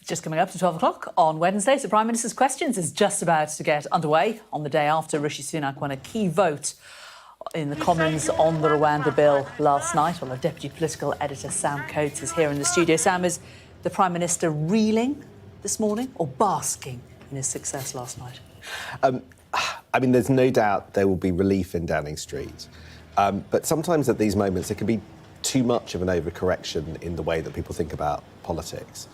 Just coming up to 12 o'clock on Wednesday, so Prime Minister's Questions is just about to get underway on the day after Rishi Sunak won a key vote in the Commons on the Rwanda bill last night. Well, our Deputy Political Editor Sam Coates is here in the studio. Sam, is the Prime Minister reeling this morning or basking in his success last night? I mean, there's no doubt there will be relief in Downing Street. But sometimes at these moments, there can be too much of an overcorrection in the way that people think about politics.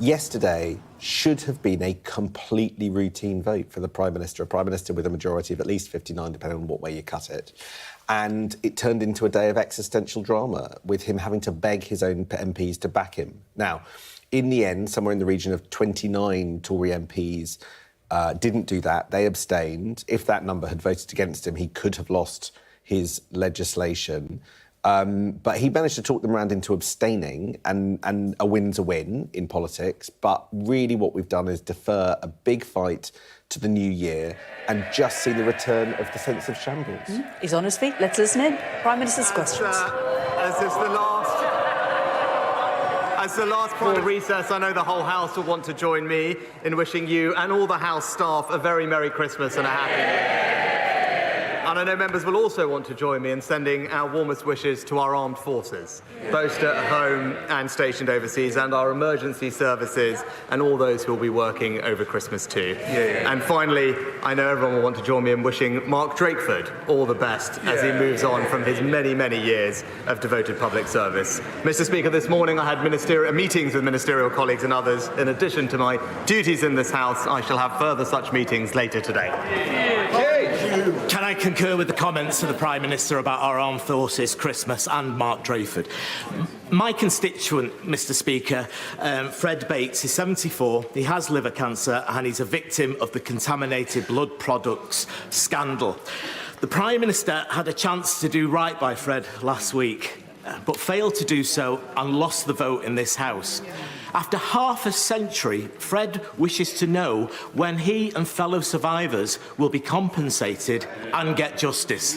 Yesterday should have been a completely routine vote for the Prime Minister, a Prime Minister with a majority of at least 59, depending on what way you cut it. And it turned into a day of existential drama, with him having to beg his own MPs to back him. Now, in the end, somewhere in the region of 29 Tory MPs didn't do that. They abstained. If that number had voted against him, he could have lost his legislation. But he managed to talk them around into abstaining, and a win's a win in politics. But really what we've done is defer a big fight to the new year and just see the return of the sense of shambles. He's on his feet. Let's listen in. Prime Minister's Questions. As the last for recess, I know the whole House will want to join me in wishing you and all the House staff a very Merry Christmas and a Happy New Year. And I know members will also want to join me in sending our warmest wishes to our armed forces, both at home and stationed overseas, and our emergency services and all those who will be working over Christmas too. And finally, I know everyone will want to join me in wishing Mark Drakeford all the best as he moves on from his many, many years of devoted public service. Mr. Speaker, this morning I had meetings with ministerial colleagues and others. In addition to my duties in this House, I shall have further such meetings later today. Can I concur with the comments of the Prime Minister about our armed forces, Christmas and Mark Drakeford? My constituent, Mr. Speaker, Fred Bates, is 74, he has liver cancer and he's a victim of the contaminated blood products scandal. The Prime Minister had a chance to do right by Fred last week, but failed to do so and lost the vote in this House. After half a century, Fred wishes to know when he and fellow survivors will be compensated and get justice.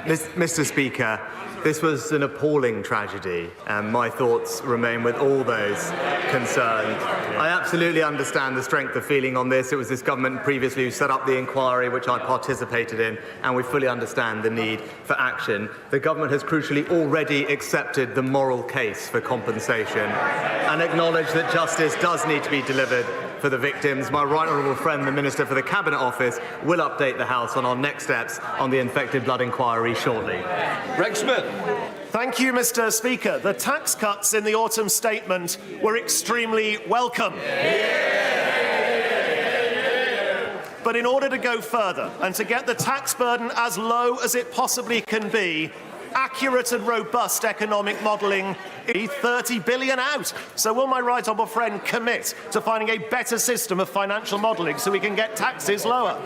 Mr. Speaker, this was an appalling tragedy, and my thoughts remain with all those concerned. I absolutely understand the strength of feeling on this. It was this government previously who set up the inquiry, which I participated in, and we fully understand the need for action. The government has crucially already accepted the moral case for compensation and acknowledged that justice does need to be delivered for the victims. My right honourable friend, the Minister for the Cabinet Office, will update the House on our next steps on the infected blood inquiry shortly. Rexman. Thank you, Mr. Speaker. The tax cuts in the autumn statement were extremely welcome. But in order to go further and to get the tax burden as low as it possibly can be, accurate and robust economic modelling is 30 billion out. So will my right honourable friend commit to finding a better system of financial modelling so we can get taxes lower?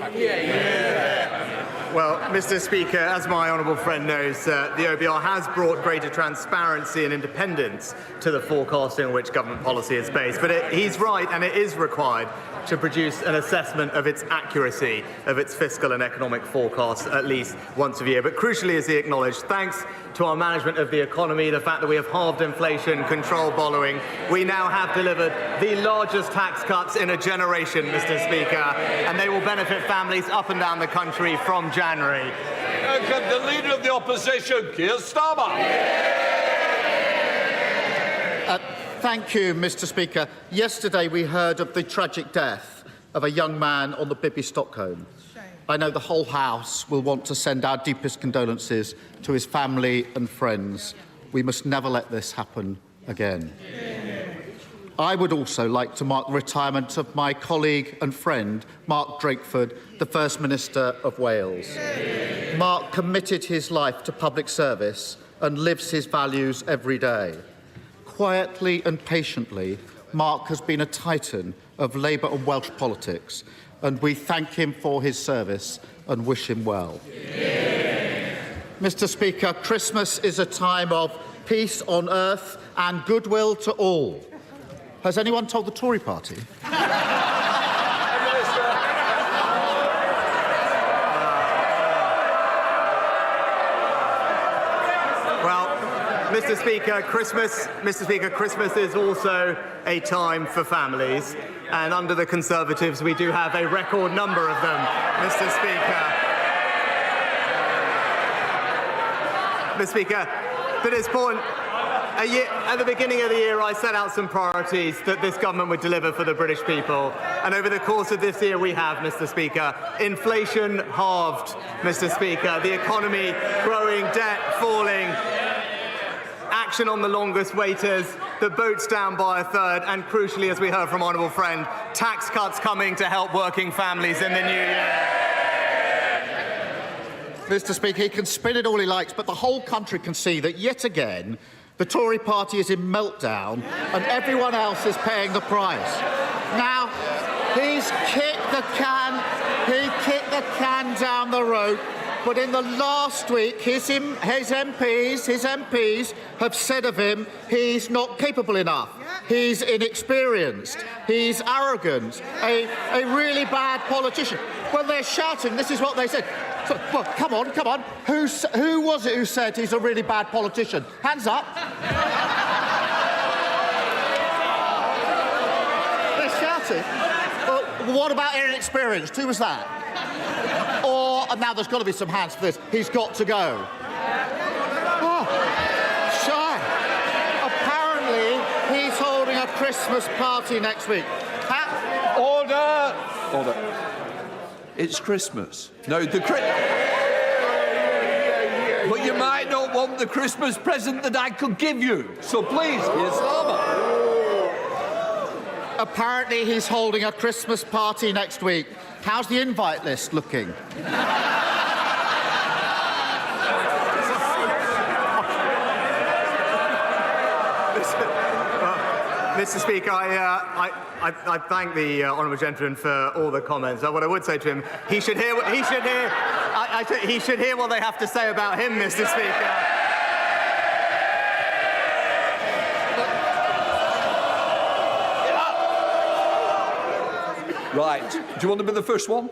Well, Mr. Speaker, as my honourable friend knows, the OBR has brought greater transparency and independence to the forecasting on which government policy is based. But he's right, and it is required to produce an assessment of its accuracy of its fiscal and economic forecasts at least once a year. But crucially, as he acknowledged, thanks to our management of the economy, the fact that we have halved inflation, controlled borrowing, we now have delivered the largest tax cuts in a generation, Mr. Speaker, and they will benefit families up and down the country from January. The Leader of the Opposition, Keir Starmer. Thank you, Mr. Speaker. Yesterday we heard of the tragic death of a young man on the Bibby Stockholm. I know the whole House will want to send our deepest condolences to his family and friends. We must never let this happen again. I would also like to mark the retirement of my colleague and friend, Mark Drakeford, the First Minister of Wales. Mark committed his life to public service and lives his values every day. Quietly and patiently, Mark has been a titan of Labour and Welsh politics, and we thank him for his service and wish him well. Mr. Speaker, Christmas is a time of peace on earth and goodwill to all. Has anyone told the Tory party? Mr. Speaker, Christmas is also a time for families, and under the Conservatives, we do have a record number of them, Mr. Speaker. Mr. Speaker, to this point, at the beginning of the year, I set out some priorities that this government would deliver for the British people. And over the course of this year, we have, Mr. Speaker, inflation halved, Mr. Speaker, the economy growing, debt falling, action on the longest waiters, the boats down by a third, and crucially, as we heard from Honourable Friend, tax cuts coming to help working families in the new year. Mr. Speaker, he can spin it all he likes, but the whole country can see that yet again the Tory party is in meltdown and everyone else is paying the price. Now, he's kicked the can down the road, but in the last week, his MPs have said of him, he's not capable enough, he's inexperienced, he's arrogant, a really bad politician. When they're shouting, this is what they said. So, well, come on. Who was it who said he's a really bad politician? Hands up. They're shouting. Well, what about inexperienced? Who was that? Or, and now there's got to be some hands for this, he's got to go. Oh, shy. Apparently, he's holding a Christmas party next week. Order! It's Christmas. No, but you might not want the Christmas present that I could give you. So please, Keir Starmer. Apparently he's holding a Christmas party next week. How's the invite list looking? Mr. Speaker, I thank the honourable gentleman for all the comments. What I would say to him, he should hear what they have to say about him, Mr. Speaker. Right. Do you want to be the first one?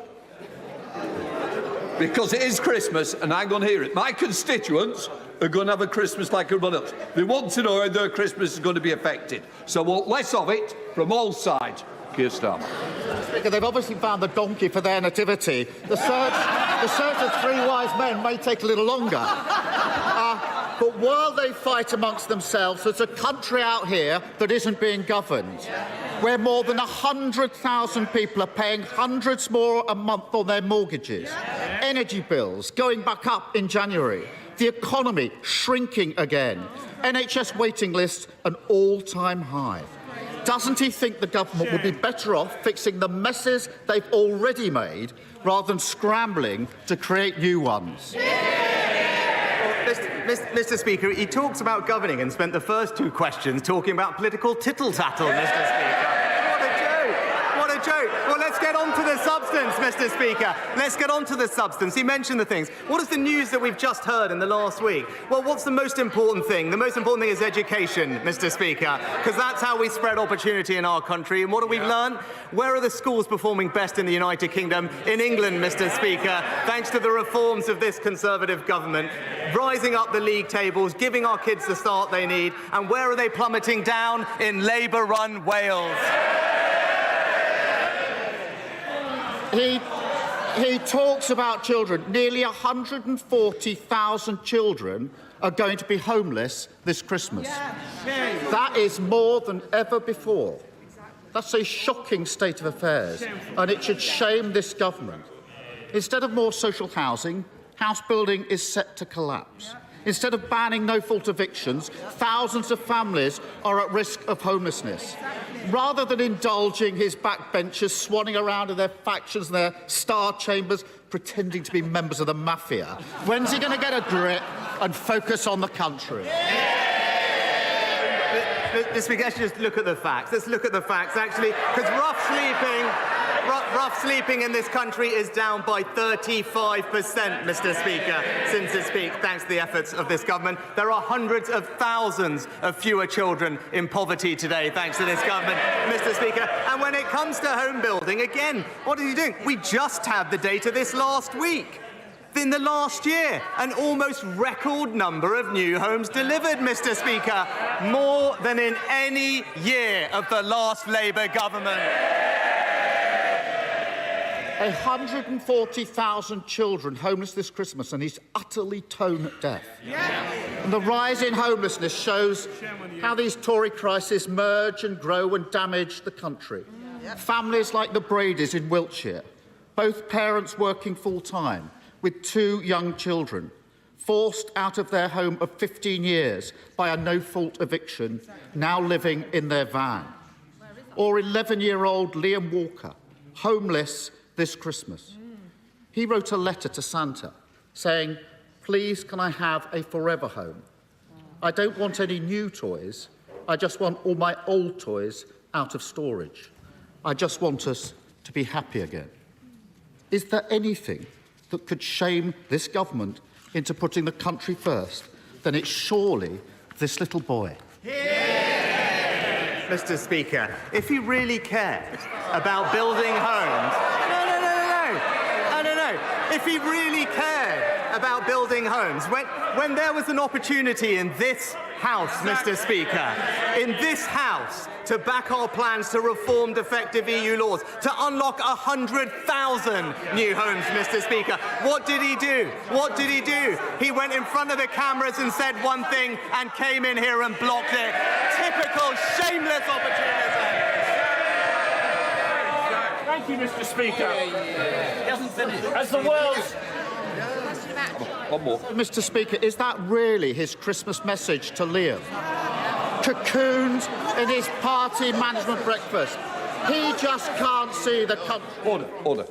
Because it is Christmas and I'm going to hear it. My constituents are going to have a Christmas like everyone else. They want to know how their Christmas is going to be affected. So I want less of it from all sides. Keir Starmer. Speaker, they've obviously found the donkey for their nativity. The search of three wise men may take a little longer. But while they fight amongst themselves, there's a country out here that isn't being governed, where more than 100,000 people are paying hundreds more a month on their mortgages, energy bills going back up in January, the economy shrinking again, NHS waiting lists an all-time high. Doesn't he think the government would be better off fixing the messes they've already made rather than scrambling to create new ones? Mr. Speaker, he talks about governing and spent the first two questions talking about political tittle-tattle, Mr. Speaker. What a joke. Well, let's get on to the substance, Mr. Speaker. Let's get on to the substance. He mentioned the things. What is the news that we've just heard in the last week? Well, what's the most important thing? The most important thing is education, Mr. Speaker, because that's how we spread opportunity in our country. And what have we learned? Where are the schools performing best in the United Kingdom? In England, Mr. Speaker, thanks to the reforms of this Conservative government, rising up the league tables, giving our kids the start they need. And where are they plummeting down? In Labour-run Wales. He talks about children. Nearly 140,000 children are going to be homeless this Christmas. That is more than ever before. That's a shocking state of affairs, and it should shame this government. Instead of more social housing, house building is set to collapse. Instead of banning no-fault evictions, thousands of families are at risk of homelessness. Rather than indulging his backbenchers swanning around in their factions and their star chambers, pretending to be members of the mafia, when's he going to get a grip and focus on the country? Let's just look at the facts. Let's look at the facts, actually, because rough sleeping in this country is down by 35%, Mr. Speaker, since its peak, thanks to the efforts of this government. There are hundreds of thousands of fewer children in poverty today, thanks to this government, Mr. Speaker. And when it comes to home building, again, what are you doing? We just had the data this last week. in the last year. An almost record number of new homes delivered, Mr. Speaker. More than in any year of the last Labour government. 140,000 children homeless this Christmas, and he's utterly tone deaf. And the rise in homelessness shows how these Tory crises merge and grow and damage the country. Families like the Bradys in Wiltshire, both parents working full-time with 2 young children, forced out of their home of 15 years by a no-fault eviction, now living in their van. Or 11-year-old Liam Walker, homeless this Christmas. He wrote a letter to Santa saying, "Please, can I have a forever home? I don't want any new toys. I just want all my old toys out of storage. I just want us to be happy again." Is there anything that could shame this government into putting the country first? Then it's surely this little boy. Mr. Speaker, if he really cared about building homes... No. If he really cared about building homes, when there was an opportunity in this House, Mr. Speaker, in this House, to back our plans to reform defective EU laws, to unlock 100,000 new homes, Mr. Speaker, what did he do? What did he do? He went in front of the cameras and said one thing and came in here and blocked it. Typical shameless opportunism. Thank you, Mr. Speaker. He hasn't finished. As the world's... One more. Mr. Speaker, is that really his Christmas message to Liam? Cocooned in his party management breakfast. He just can't see the... Order.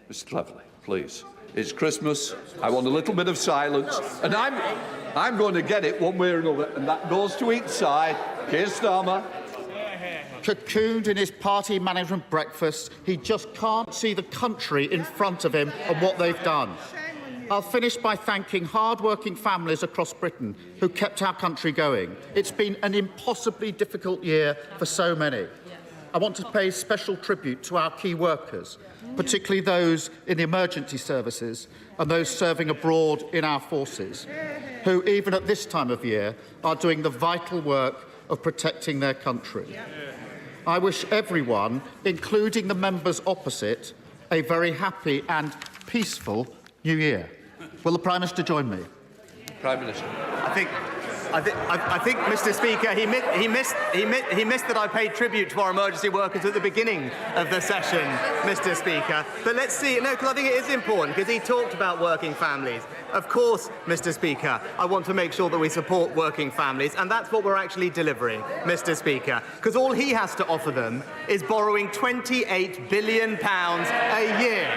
Mr. Cleverly, please. It's Christmas. I want a little bit of silence. And I'm going to get it one way or another. And that goes to each side. Keir Starmer. Cocooned in his party management breakfast, he just can't see the country in front of him and what they've done. I'll finish by thanking hard-working families across Britain who kept our country going. It's been an impossibly difficult year for so many. I want to pay special tribute to our key workers, particularly those in the emergency services and those serving abroad in our forces, who, even at this time of year, are doing the vital work of protecting their country. I wish everyone, including the members opposite, a very happy and peaceful New Year. Will the Prime Minister join me? Prime Minister. I think, Mr. Speaker, he missed that I paid tribute to our emergency workers at the beginning of the session, Mr. Speaker. But let's see, no, because I think it is important, because he talked about working families. Of course, Mr. Speaker, I want to make sure that we support working families, and that's what we're actually delivering, Mr. Speaker, because all he has to offer them is borrowing £28 billion a year,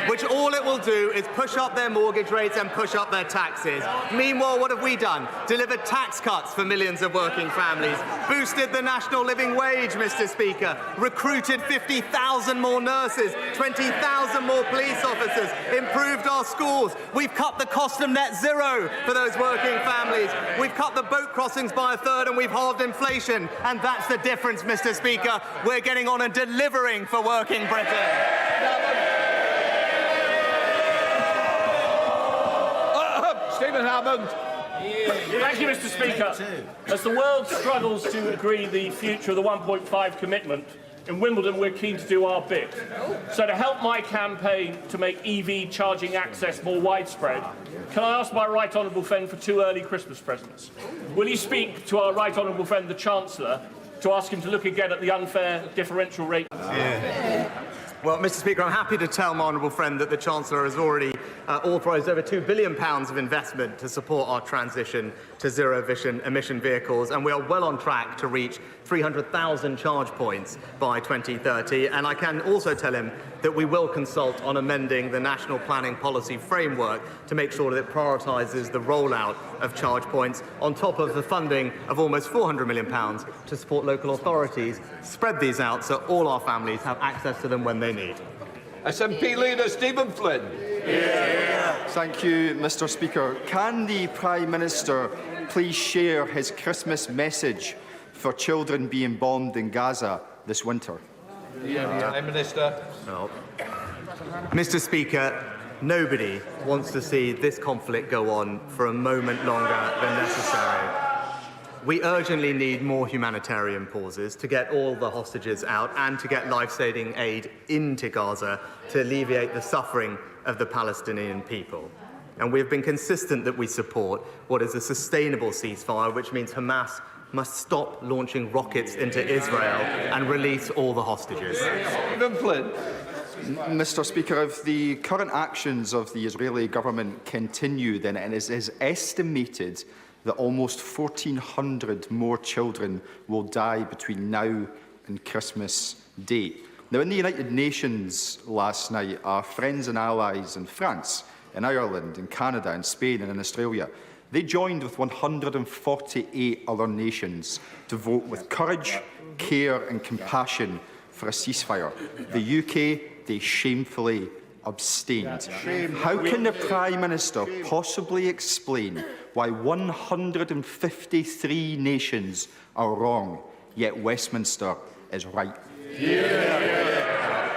which all it will do is push up their mortgage rates and push up their taxes. Meanwhile, what have we done? Delivered tax cuts for millions of working families, boosted the national living wage, Mr. Speaker, recruited 50,000 more nurses, 20,000 more police officers, improved our schools. We've cut the cost of net zero for those working families. We've cut the boat crossings by a third and we've halved inflation. And that's the difference, Mr. Speaker. We're getting on and delivering for working Britain. Stephen Hammond. Thank you, Mr. Speaker. As the world struggles to agree the future of the 1.5 commitment, in Wimbledon we're keen to do our bit. So to help my campaign to make EV charging access more widespread, can I ask my right honourable friend for 2 early Christmas presents? Will you speak to our right honourable friend, the Chancellor, to ask him to look again at the unfair differential rate? Well, Mr. Speaker, I'm happy to tell my honourable friend that the Chancellor has already authorised over £2 billion of investment to support our transition to zero-emission vehicles, and we are well on track to reach 300,000 charge points by 2030. And I can also tell him that we will consult on amending the National Planning Policy Framework to make sure that it prioritises the rollout of charge points on top of the funding of almost £400 million to support local authorities, spread these out so all our families have access to them when they need. SNP leader Stephen Flynn. Thank you, Mr. Speaker. Can the Prime Minister please share his Christmas message for children being bombed in Gaza this winter? Prime Minister. No. Mr. Speaker, Nobody wants to see this conflict go on for a moment longer than necessary. We urgently need more humanitarian pauses to get all the hostages out and to get life-saving aid into Gaza to alleviate the suffering of the Palestinian people. And we have been consistent that we support what is a sustainable ceasefire, which means Hamas must stop launching rockets into Israel and release all the hostages. Mr. Speaker, if the current actions of the Israeli government continue, then it is estimated that almost 1,400 more children will die between now and Christmas Day. Now, in the United Nations last night, our friends and allies in France, in Ireland, in Canada, in Spain and in Australia, they joined with 148 other nations to vote with courage, care and compassion for a ceasefire. The UK, they shamefully abstained. How can the Prime Minister possibly explain why 153 nations are wrong, yet Westminster is right?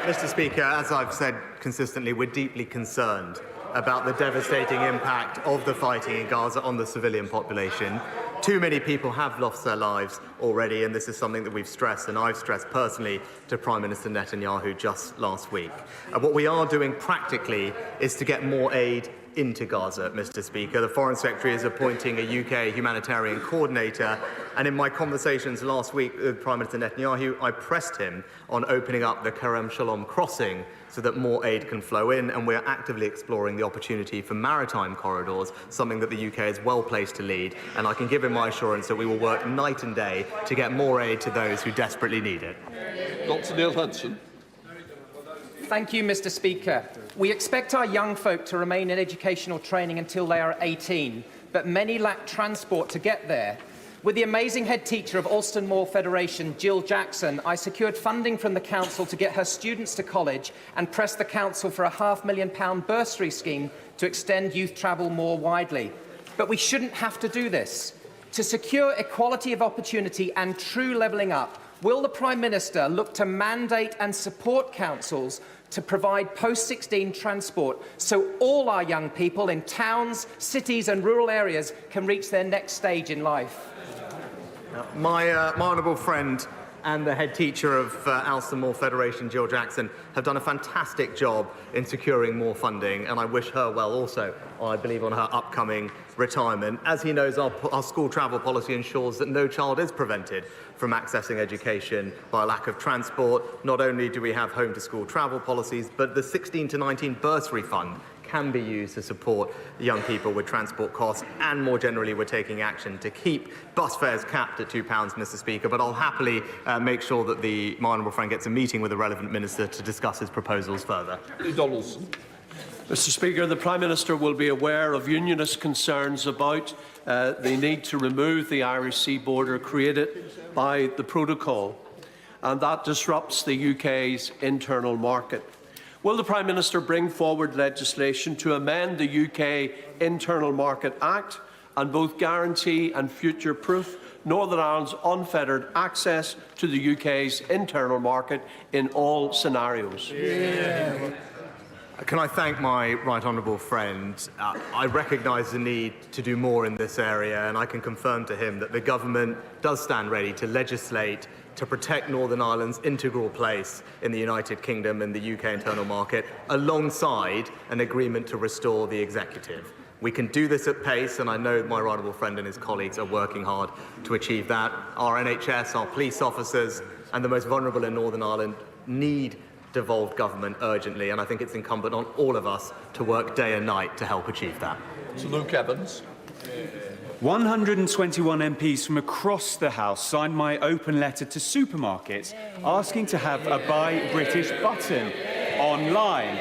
Mr. Speaker, as I've said consistently, we're deeply concerned about the devastating impact of the fighting in Gaza on the civilian population. Too many people have lost their lives already, and this is something that we've stressed, and I've stressed personally to Prime Minister Netanyahu just last week. What we are doing practically is to get more aid into Gaza, Mr. Speaker. The Foreign Secretary is appointing a UK humanitarian coordinator, and in my conversations last week with Prime Minister Netanyahu, I pressed him on opening up the Kerem Shalom crossing so that more aid can flow in, and we're actively exploring the opportunity for maritime corridors, something that the UK is well placed to lead, and I can give him my assurance that we will work night and day to get more aid to those who desperately need it. Dr. Neil Hudson. Thank you, Mr. Speaker. We expect our young folk to remain in educational training until they are 18, but many lack transport to get there. With the amazing head teacher of Alston Moor Federation, Jill Jackson, I secured funding from the council to get her students to college and pressed the council for a £500,000 bursary scheme to extend youth travel more widely. But we shouldn't have to do this. To secure equality of opportunity and true levelling up, will the Prime Minister look to mandate and support councils to provide post-16 transport so all our young people in towns, cities and rural areas can reach their next stage in life? My honourable friend and the head teacher of Alston Moor Federation, Jill Jackson, have done a fantastic job in securing more funding, and I wish her well also, I believe, on her upcoming retirement. As he knows, our school travel policy ensures that no child is prevented from accessing education by a lack of transport. Not only do we have home-to-school travel policies, but the 16 to 19 bursary fund can be used to support young people with transport costs, and more generally we're taking action to keep bus fares capped at £2, Mr. Speaker, but I'll happily make sure that my honourable friend gets a meeting with the relevant minister to discuss his proposals further. Donaldson. Mr. Speaker, the Prime Minister will be aware of unionist concerns about the need to remove the Irish Sea border created by the protocol, and that disrupts the UK's internal market. Will the Prime Minister bring forward legislation to amend the UK Internal Market Act and both guarantee and future-proof Northern Ireland's unfettered access to the UK's internal market in all scenarios? Can I thank my right honourable friend? I recognise the need to do more in this area, and I can confirm to him that the government does stand ready to legislate to protect Northern Ireland's integral place in the United Kingdom and the UK internal market, alongside an agreement to restore the executive. We can do this at pace, and I know my right honourable friend and his colleagues are working hard to achieve that. Our NHS, our police officers and the most vulnerable in Northern Ireland need devolved government urgently, and I think it's incumbent on all of us to work day and night to help achieve that. Sir Luke Evans. 121 MPs from across the House signed my open letter to supermarkets asking to have a Buy British button online.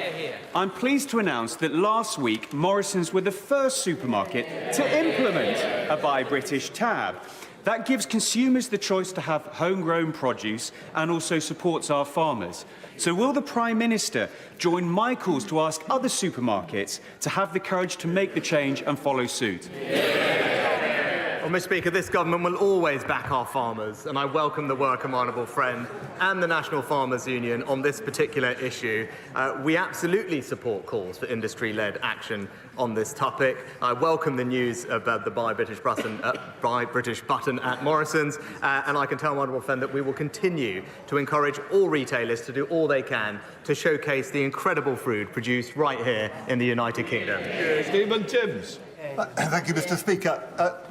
I'm pleased to announce that last week Morrisons were the first supermarket to implement a Buy British tab. That gives consumers the choice to have homegrown produce and also supports our farmers. So will the Prime Minister join my calls to ask other supermarkets to have the courage to make the change and follow suit? Well, Mr. Speaker, this government will always back our farmers, and I welcome the work of my honourable friend and the National Farmers Union on this particular issue. We absolutely support calls for industry-led action on this topic. I welcome the news about the Buy British button at Morrison's, and I can tell my honourable friend that we will continue to encourage all retailers to do all they can to showcase the incredible food produced right here in the United Kingdom. Stephen Timms. Thank you, Mr. Speaker.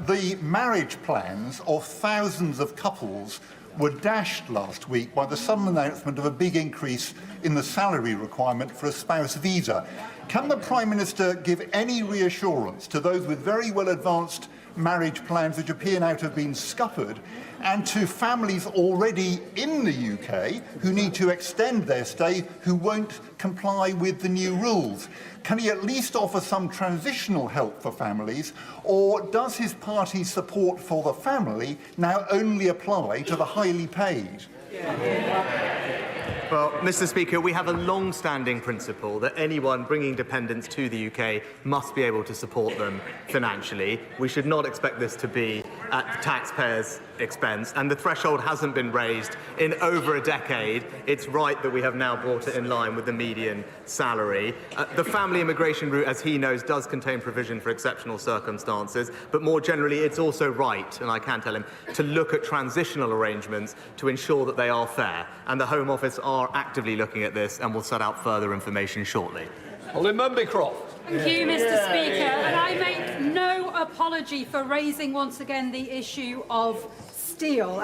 The marriage plans of thousands of couples were dashed last week by the sudden announcement of a big increase in the salary requirement for a spouse visa. Can the Prime Minister give any reassurance to those with very well advanced marriage plans which appear now to have been scuppered, and to families already in the UK who need to extend their stay who won't comply with the new rules? Can he at least offer some transitional help for families, or does his party's support for the family now only apply to the highly paid? Well, Mr. Speaker, we have a long-standing principle that anyone bringing dependents to the UK must be able to support them financially. We should not expect this to be at the taxpayers' expense, and the threshold hasn't been raised in over a decade. It's right that we have now brought it in line with the median salary. The family immigration route, as he knows, does contain provision for exceptional circumstances, but more generally, it's also right, and I can tell him, to look at transitional arrangements to ensure that they are fair, and the Home Office are actively looking at this and will set out further information shortly. Olin Mumbycroft. Thank you, Mr. Speaker. And I make no apology for raising once again the issue of steel.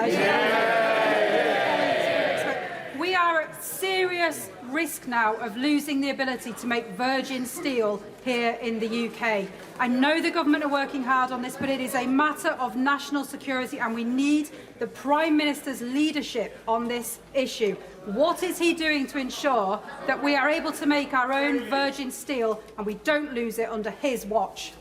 We are at serious risk now of losing the ability to make virgin steel here in the UK. I know the government are working hard on this, but it is a matter of national security, and we need the Prime Minister's leadership on this issue. What is he doing to ensure that we are able to make our own virgin steel and we don't lose it under his watch?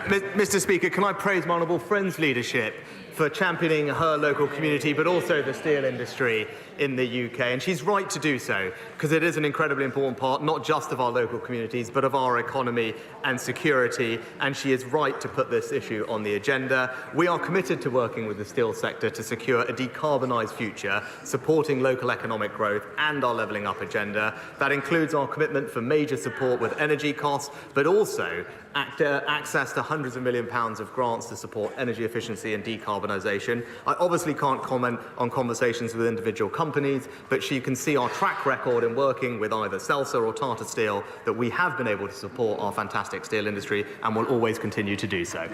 Mr. Speaker, can I praise my honourable friend's leadership for championing her local community, but also the steel industry in the UK. And she's right to do so, because it is an incredibly important part, not just of our local communities, but of our economy and security. And she is right to put this issue on the agenda. We are committed to working with the steel sector to secure a decarbonised future, supporting local economic growth and our levelling up agenda. That includes our commitment for major support with energy costs, but also access to hundreds of £millions of grants to support energy efficiency and decarbonisation. I obviously can't comment on conversations with individual companies, but she can see our track record in working with either Celsa or Tata Steel that we have been able to support our fantastic steel industry and will always continue to do so.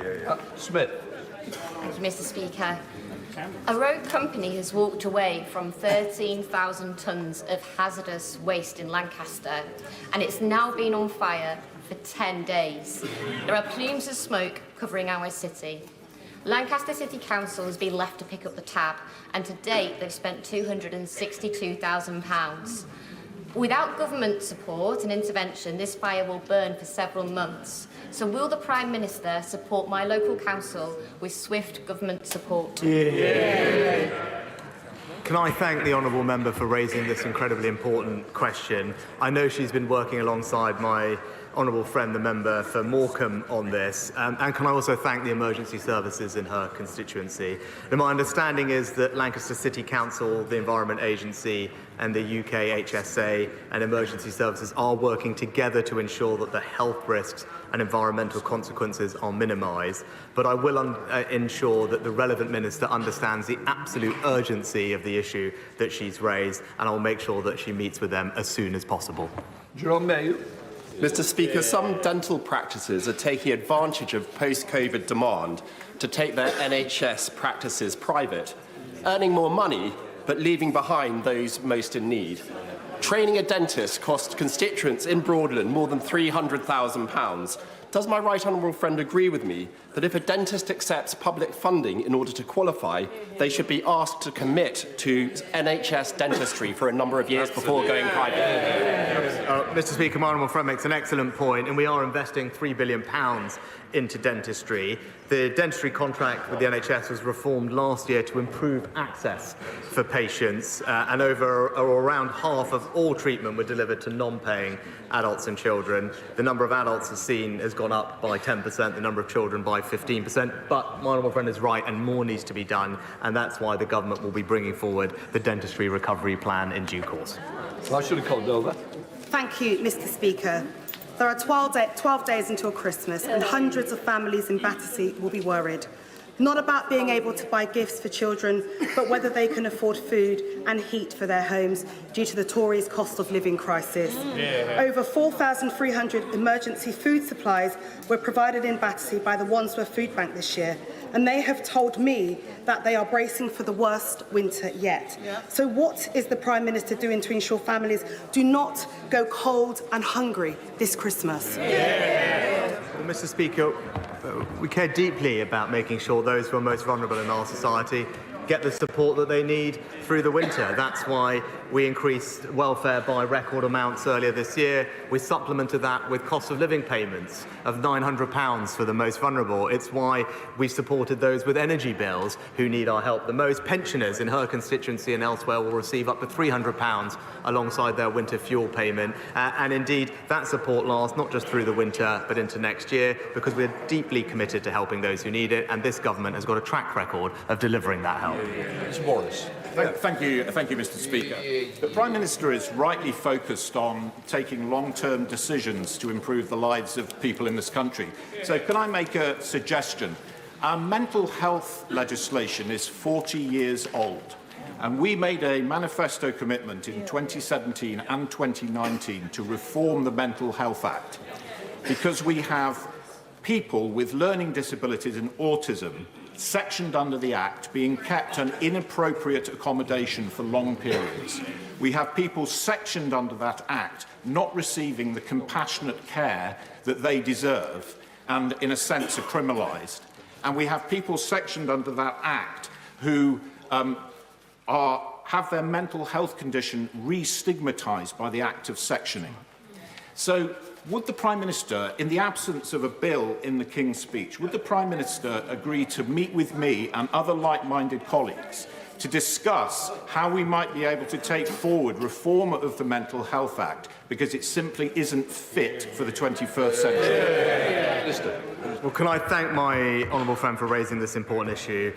Smith. Thank you, Mr. Speaker. A road company has walked away from 13,000 tonnes of hazardous waste in Lancaster, and it's now been on fire for 10 days. There are plumes of smoke covering our city. Lancaster City Council has been left to pick up the tab, and to date they've spent £262,000. Without government support and intervention, this fire will burn for several months. So will the Prime Minister support my local council with swift government support? Can I thank the honourable member for raising this incredibly important question? I know she's been working alongside my honourable friend, the member for Morecambe, on this. And can I also thank the emergency services in her constituency? And my understanding is that Lancaster City Council, the Environment Agency and the UK HSA and emergency services are working together to ensure that the health risks and environmental consequences are minimised. But I will ensure that the relevant minister understands the absolute urgency of the issue that she's raised, and I'll make sure that she meets with them as soon as possible. Jerome Mayo. Mr. Speaker, some dental practices are taking advantage of post-COVID demand to take their NHS practices private, earning more money but leaving behind those most in need. Training a dentist costs constituents in Broadland more than £300,000. Does my right honourable friend agree with me that if a dentist accepts public funding in order to qualify, they should be asked to commit to NHS dentistry for a number of years before going private? Mr. Speaker, my honourable friend makes an excellent point, and we are investing £3 billion into dentistry. The dentistry contract with the NHS was reformed last year to improve access for patients, and around half of all treatment were delivered to non-paying adults and children. The number of adults has gone up by 10%, the number of children by 15%. But my honourable friend is right, and more needs to be done, and that's why the government will be bringing forward the dentistry recovery plan in due course. I should have called over. Thank you, Mr. Speaker. There are 12 days until Christmas, and hundreds of families in Battersea will be worried. Not about being able to buy gifts for children, but whether they can afford food and heat for their homes due to the Tories' cost of living crisis. Over 4,300 emergency food supplies were provided in Battersea by the Wandsworth Food Bank this year, and they have told me that they are bracing for the worst winter yet. So what is the Prime Minister doing to ensure families do not go cold and hungry this Christmas? Well, Mr. Speaker, we care deeply about making sure those who are most vulnerable in our society get the support that they need through the winter. That's why we increased welfare by record amounts earlier this year. We supplemented that with cost of living payments of £900 for the most vulnerable. It's why we supported those with energy bills who need our help the most. Pensioners in her constituency and elsewhere will receive up to £300 alongside their winter fuel payment. And indeed, that support lasts not just through the winter, but into next year, because we're deeply committed to helping those who need it, and this government has got a track record of delivering that help. Mr. Morris. Thank you, Mr. Speaker. The Prime Minister is rightly focused on taking long-term decisions to improve the lives of people in this country. So can I make a suggestion? Our mental health legislation is 40 years old, and we made a manifesto commitment in 2017 and 2019 to reform the Mental Health Act, because we have people with learning disabilities and autism sectioned under the Act being kept an inappropriate accommodation for long periods. We have people sectioned under that Act not receiving the compassionate care that they deserve and, in a sense, are criminalised. And we have people sectioned under that Act who have their mental health condition re-stigmatised by the act of sectioning. So, would the Prime Minister, in the absence of a bill in the King's Speech, would the Prime Minister agree to meet with me and other like-minded colleagues to discuss how we might be able to take forward reform of the Mental Health Act, because it simply isn't fit for the 21st century? Well, can I thank my honourable friend for raising this important issue?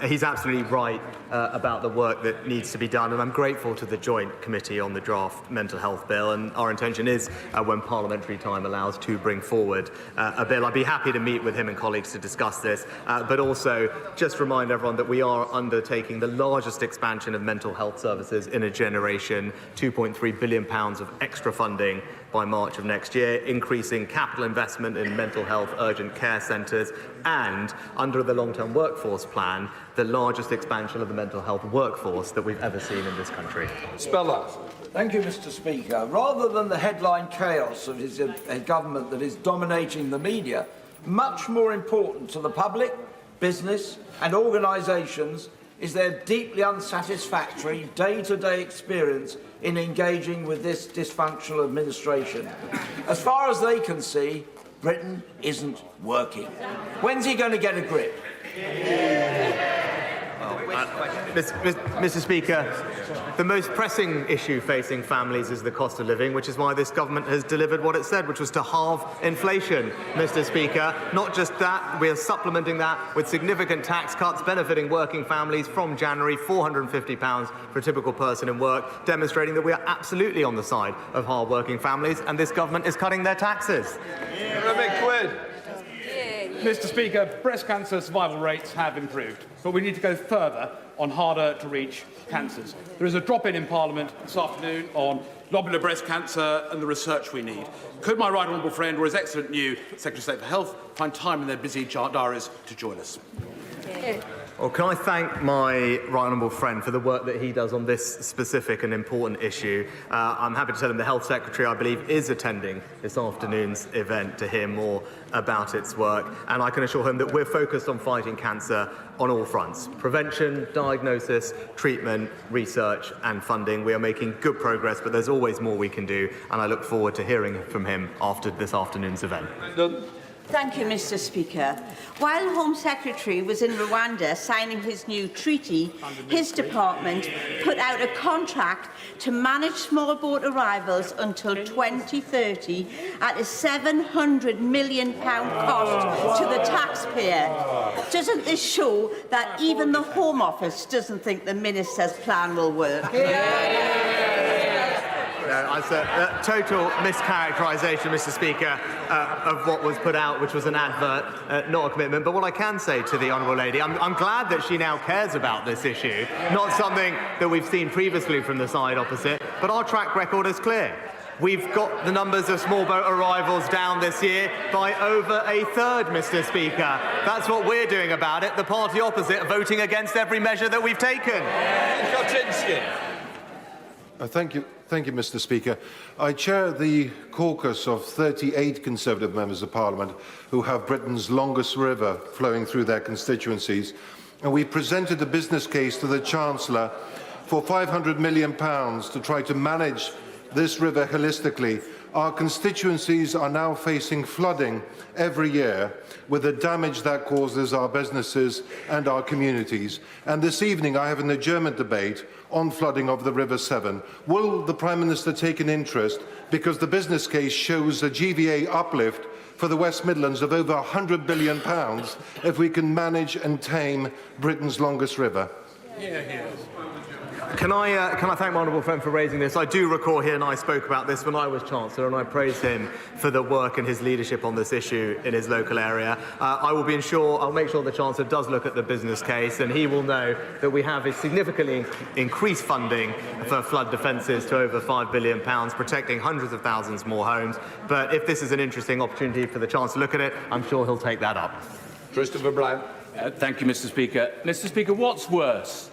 He's absolutely right about the work that needs to be done, and I'm grateful to the Joint Committee on the draft Mental Health Bill, and our intention is, when parliamentary time allows, to bring forward a bill. I'd be happy to meet with him and colleagues to discuss this, but also just remind everyone that we are undertaking the largest expansion of mental health services in a generation, £2.3 billion of extra funding by March of next year, increasing capital investment in mental health urgent care centres, and, under the long-term workforce plan, the largest expansion of the mental health workforce that we've ever seen in this country. Speller. Thank you, Mr. Speaker. Rather than the headline chaos of his government that is dominating the media, much more important to the public, business and organisations is their deeply unsatisfactory day-to-day experience in engaging with this dysfunctional administration. As far as they can see, Britain isn't working. When's he going to get a grip? Mr. Speaker, the most pressing issue facing families is the cost of living, which is why this government has delivered what it said, which was to halve inflation, Mr. Speaker. Not just that, we are supplementing that with significant tax cuts benefiting working families from January, £450 for a typical person in work, demonstrating that we are absolutely on the side of hard-working families, and this government is cutting their taxes. Mr. Speaker, breast cancer survival rates have improved, but we need to go further on harder-to-reach cancers. There is a drop-in in Parliament this afternoon on lobular breast cancer and the research we need. Could my right honourable friend or his excellent new Secretary of State for Health find time in their busy diaries to join us? Well, can I thank my right honourable friend for the work that he does on this specific and important issue. I'm happy to tell him the Health Secretary, I believe, is attending this afternoon's event to hear more about its work, and I can assure him that we're focused on fighting cancer on all fronts: prevention, diagnosis, treatment, research and funding. We are making good progress, but there's always more we can do, and I look forward to hearing from him after this afternoon's event. Thank you, Mr. Speaker. While Home Secretary was in Rwanda signing his new treaty, his department put out a contract to manage small boat arrivals until 2030 at a £700 million cost to the taxpayer. Doesn't this show that even the Home Office doesn't think the Minister's plan will work? No, it's a total mischaracterisation, Mr. Speaker, of what was put out, which was an advert, not a commitment. But what I can say to the Honourable Lady, I'm glad that she now cares about this issue, not something that we've seen previously from the side opposite, but our track record is clear. We've got the numbers of small boat arrivals down this year by over a third, Mr. Speaker. That's what we're doing about it. The party opposite voting against every measure that we've taken. Thank you, Mr. Speaker. I chair the caucus of 38 Conservative members of Parliament who have Britain's longest river flowing through their constituencies, and we presented a business case to the Chancellor for £500 million to try to manage this river holistically. Our constituencies are now facing flooding every year with the damage that causes our businesses and our communities. And this evening I have an adjournment debate on flooding of the River Severn. Will the Prime Minister take an interest, because the business case shows a GVA uplift for the West Midlands of over £100 billion if we can manage and tame Britain's longest river? Can I thank my honourable friend for raising this? I do recall he and I spoke about this when I was Chancellor, and I praise him for the work and his leadership on this issue in his local area. I'll make sure the Chancellor does look at the business case, and he will know that we have a significantly increased funding for flood defences to over £5 billion, protecting hundreds of thousands more homes. But if this is an interesting opportunity for the Chancellor to look at it, I'm sure he'll take that up. Christopher Brown. Thank you, Mr. Speaker. Mr. Speaker, what's worse?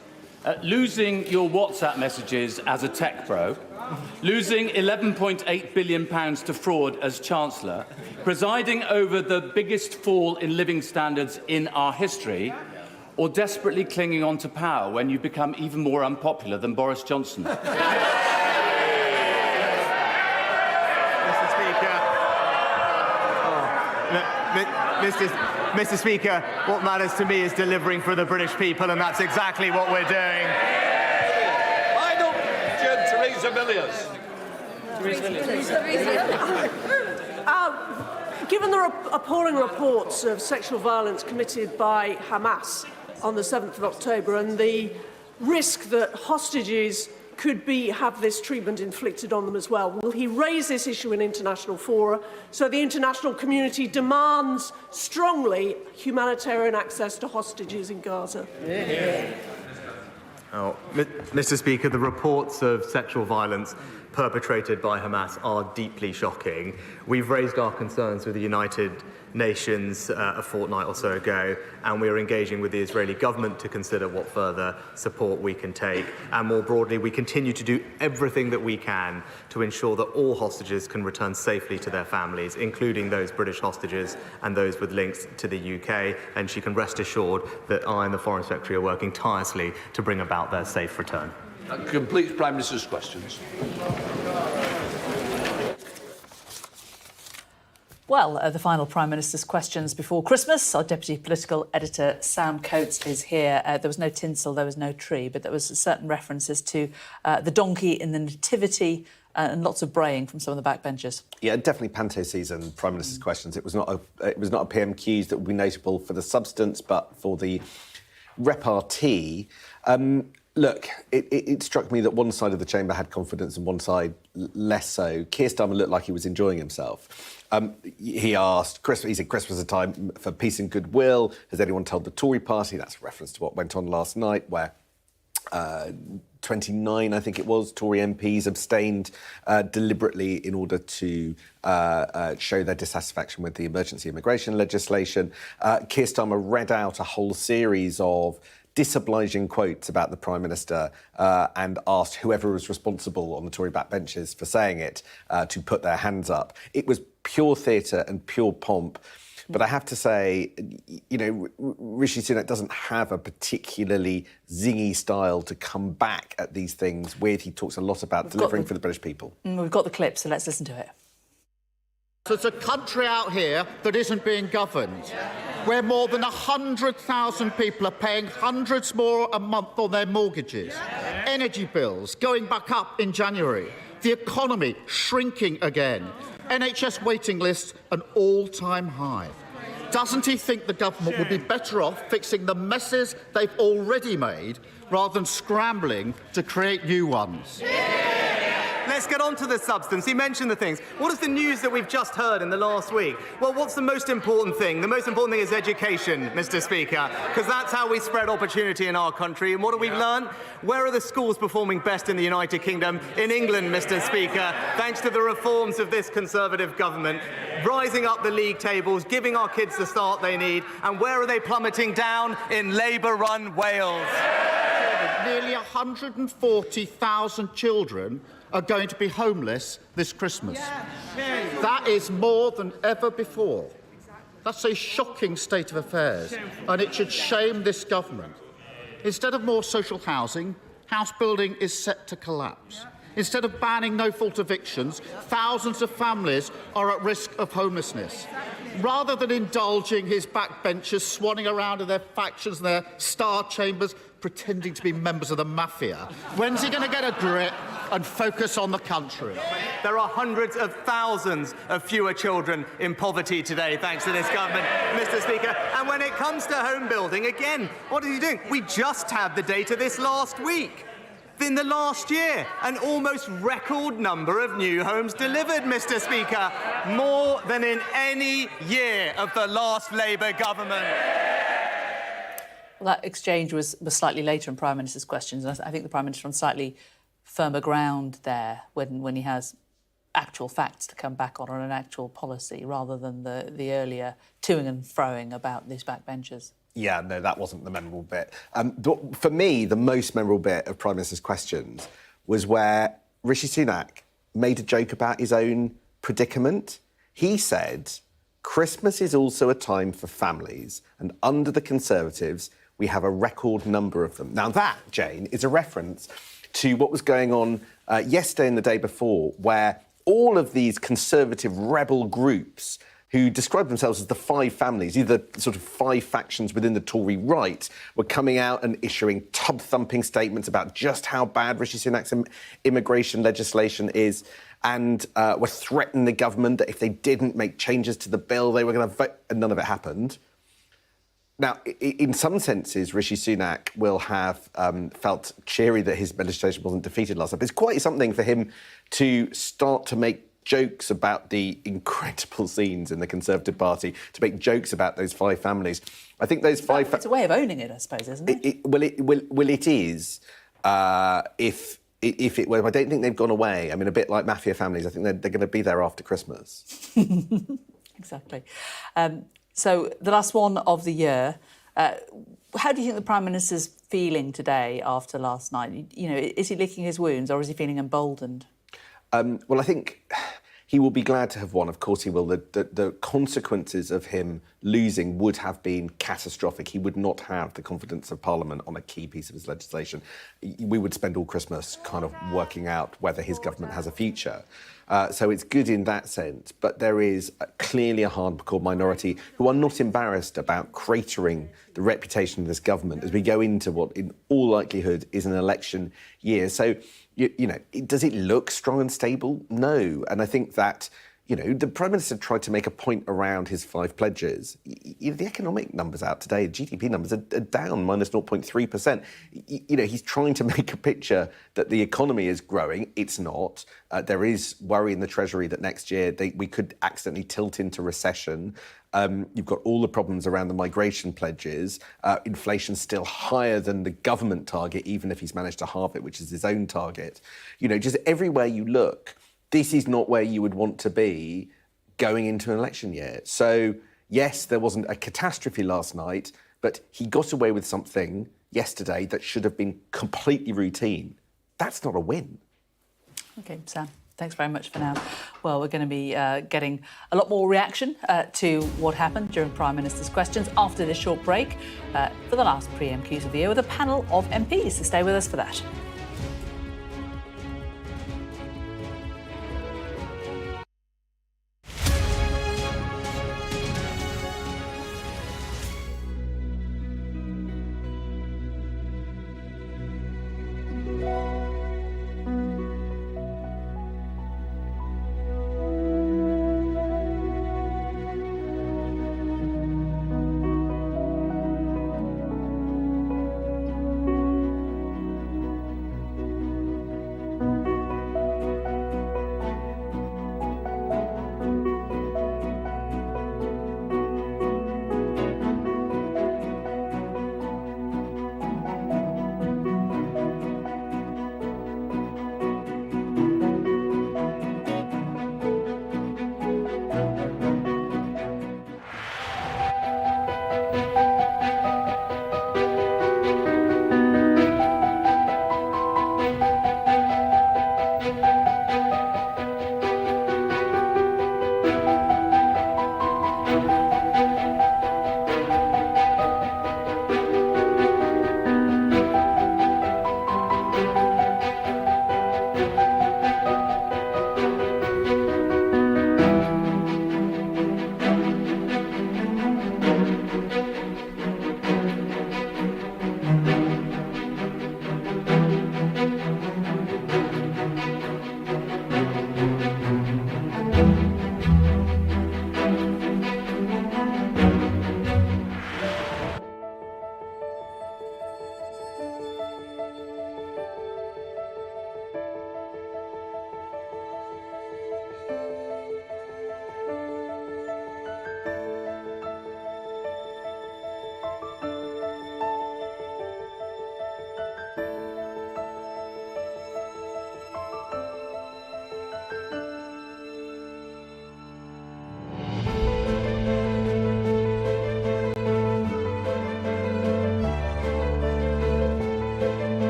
Losing your WhatsApp messages as a tech pro, losing £11.8 billion to fraud as Chancellor, presiding over the biggest fall in living standards in our history, or desperately clinging on to power when you become even more unpopular than Boris Johnson? Mr. Speaker, Mr. Speaker, what matters to me is delivering for the British people, and that's exactly what we're doing. I don't, Theresa Villiers. Given the appalling reports of sexual violence committed by Hamas on the 7th of October and the risk that hostages could have this treatment inflicted on them as well, will he raise this issue in international fora so the international community demands strongly humanitarian access to hostages in Gaza? Mr. Speaker, the reports of sexual violence perpetrated by Hamas are deeply shocking. We've raised our concerns with the United Nations a fortnight or so ago, and we are engaging with the Israeli government to consider what further support we can take. And more broadly, we continue to do everything that we can to ensure that all hostages can return safely to their families, including those British hostages and those with links to the UK. And she can rest assured that I and the Foreign Secretary are working tirelessly to bring about their safe return. That completes Prime Minister's questions. Well, the final Prime Minister's questions before Christmas. Our Deputy Political Editor, Sam Coates, is here. There was no tinsel, there was no tree, but there was certain references to the donkey in the Nativity and lots of braying from some of the backbenchers. Yeah, definitely panto season, Prime Minister's questions. It was not a PMQs that would be notable for the substance, but for the repartee. Look, it struck me that one side of the chamber had confidence and one side less so. Keir Starmer looked like he was enjoying himself. He asked, he said Christmas is a time for peace and goodwill. Has anyone told the Tory party? That's a reference to what went on last night, where 29, I think it was, Tory MPs abstained deliberately in order to show their dissatisfaction with the emergency immigration legislation. Keir Starmer read out a whole series of disobliging quotes about the Prime Minister and asked whoever was responsible on the Tory backbenches for saying it to put their hands up. It was pure theatre and pure pomp. But I have to say, you know, Rishi Sunak doesn't have a particularly zingy style to come back at these things with. He talks a lot about delivering for the British people. We've got the clip, so let's listen to it. There's a country out here that isn't being governed, where more than 100,000 people are paying hundreds more a month on their mortgages, energy bills going back up in January, the economy shrinking again, NHS waiting lists an all-time high. Doesn't he think the government would be better off fixing the messes they've already made rather than scrambling to create new ones? Let's get on to the substance. He mentioned the things. What is the news that we've just heard in the last week? Well, what's the most important thing? The most important thing is education, Mr. Speaker, because that's how we spread opportunity in our country. And what have we learned? Where are the schools performing best in the United Kingdom? In England, Mr. Speaker, thanks to the reforms of this Conservative government, rising up the league tables, giving our kids the start they need. And where are they plummeting down? In Labour-run Wales. Nearly 140,000 children are going to be homeless this Christmas. That is more than ever before. That's a shocking state of affairs, and it should shame this government. Instead of more social housing, house building is set to collapse. Instead of banning no-fault evictions, thousands of families are at risk of homelessness. Rather than indulging his backbenchers swanning around in their factions and their star chambers, pretending to be members of the mafia, when's he going to get a grip and focus on the country? There are hundreds of thousands of fewer children in poverty today, thanks to this government, Mr. Speaker. And when it comes to home building, again, what is he doing? We just had the data this last week. In the last year, an almost record number of new homes delivered, Mr. Speaker, more than in any year of the last Labour government. Well, that exchange was slightly later in Prime Minister's questions. And I think the Prime Minister on slightly firmer ground there when he has actual facts to come back on an actual policy rather than the earlier toing and froing about these backbenchers. Yeah, no, that wasn't the memorable bit. For me, the most memorable bit of Prime Minister's questions was where Rishi Sunak made a joke about his own predicament. He said, Christmas is also a time for families, and under the Conservatives, we have a record number of them. Now that, Jane, is a reference to what was going on yesterday and the day before, where all of these Conservative rebel groups who described themselves as the five families, either sort of five factions within the Tory right, were coming out and issuing tub-thumping statements about just how bad Rishi Sunak's immigration legislation is, and were threatening the government that if they didn't make changes to the bill, they were going to vote, and none of it happened. Now, in some senses, Rishi Sunak will have felt cheery that his legislation wasn't defeated last night. But it's quite something for him to start to make jokes about the incredible scenes in the Conservative Party, to make jokes about those five families. I think those five... It's a way of owning it, I suppose, isn't it? It is. If it were, I don't think they've gone away. I mean, a bit like mafia families. I think they're going to be there after Christmas. Exactly. So the last one of the year. How do you think the Prime Minister's feeling today after last night? You know, is he licking his wounds or is he feeling emboldened? Well, I think he will be glad to have won. Of course he will. The consequences of him losing would have been catastrophic. He would not have the confidence of Parliament on a key piece of his legislation. We would spend all Christmas kind of working out whether his government has a future. So it's good in that sense. But there is clearly a hardcore minority who are not embarrassed about cratering the reputation of this government as we go into what, in all likelihood, is an election year. So, you know, does it look strong and stable? No. And I think that, you know, the Prime Minister tried to make a point around his 5 pledges. The economic numbers out today, GDP numbers are down minus 0.3%. You know, he's trying to make a picture that the economy is growing. It's not. There is worry in the Treasury that next year we could accidentally tilt into recession. You've got all the problems around the migration pledges. Inflation's still higher than the government target, even if he's managed to halve it, which is his own target. You know, just everywhere you look, this is not where you would want to be going into an election year. So, yes, there wasn't a catastrophe last night, but he got away with something yesterday that should have been completely routine. That's not a win. OK, Sam, thanks very much for now. Well, we're going to be getting a lot more reaction to what happened during Prime Minister's questions after this short break for the last PMQs of the year with a panel of MPs. So stay with us for that.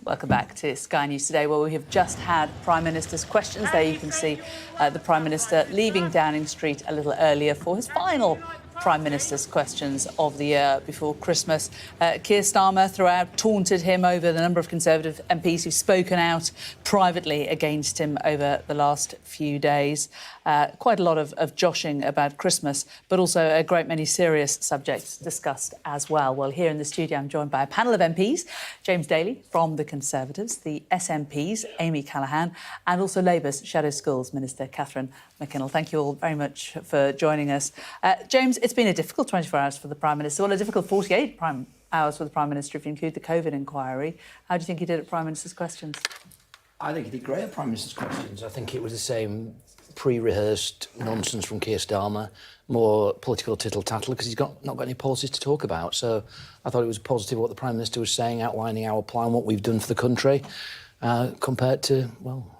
Welcome back to Sky News Today, where we have just had Prime Minister's questions. There you can see the Prime Minister leaving Downing Street a little earlier for his final Prime Minister's questions of the year before Christmas. Keir Starmer throughout taunted him over the number of Conservative MPs who've spoken out privately against him over the last few days. Quite a lot of joshing about Christmas, but also a great many serious subjects discussed as well. Well, here in the studio, I'm joined by a panel of MPs. James Daly from the Conservatives, the SNPs, Amy Callaghan, and also Labour's Shadow Schools Minister, Catherine McKinnell. Thank you all very much for joining us. James, it's been a difficult 24 hours for the Prime Minister, well, a difficult 48 hours for the Prime Minister if you include the COVID inquiry. How do you think he did at Prime Minister's questions? I think he did great at Prime Minister's questions. I think it was the same pre-rehearsed nonsense from Keir Starmer, more political tittle-tattle, because he's not got any policies to talk about. So I thought it was positive what the Prime Minister was saying, outlining our plan, what we've done for the country, compared to, well...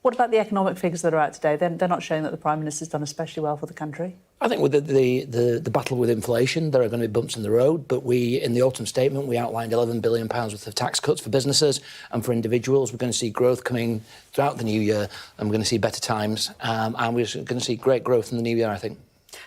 What about the economic figures that are out today? They're not showing that the Prime Minister's done especially well for the country. I think with the battle with inflation, there are going to be bumps in the road, but in the autumn statement, we outlined £11 billion worth of tax cuts for businesses and for individuals. We're going to see growth coming throughout the new year, and we're going to see better times, and we're going to see great growth in the new year, I think.